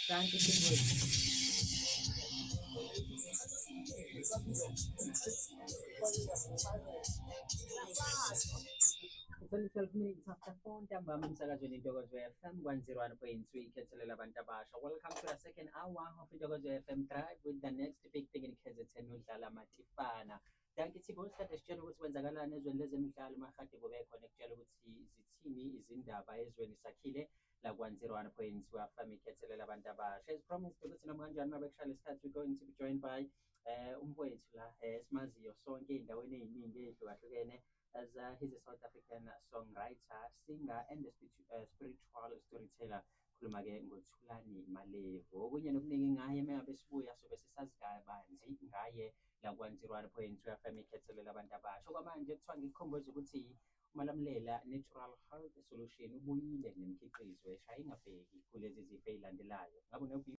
Kanti futhi it's 12 minutes after 4 ntambama emsakazweni Intokozo FM 101.3 ikhethelele abantu abasha. Welcome to the second hour of Intokozo FM Drive with the next big thing in KZN udlala matifana. Danke Thibo sikade sitshela ukuthi kwenzakalani ezweni lezemidlalo mahade kube khona ekutshela ukuthi zithini izindaba ezweni sakhile la 101.2 FM ikhethelele abantu abasha. As promised ukuthi noma kanjani mabekushala isikhathi we're going to be joined by umfowethu la simaziyo sonke endaweni eziningi ezihlukahlukene. As he's a South African songwriter, singer, and a spiritual storyteller. Khuluma-ke ngoThulani Malevo. Okunye nokuningi ngaye mengabe sibuya sobe sisazi kabanzi ngaye la 101.2 FM ikhethelele abantu abasha. Okwamanje kuthiwa ngikukhomboza ukuthi uMalamlela Natural Health Solution ubuyile nemikhiqizo eshaya ingabheki kulezi zifo ezilandelayo. Ngabe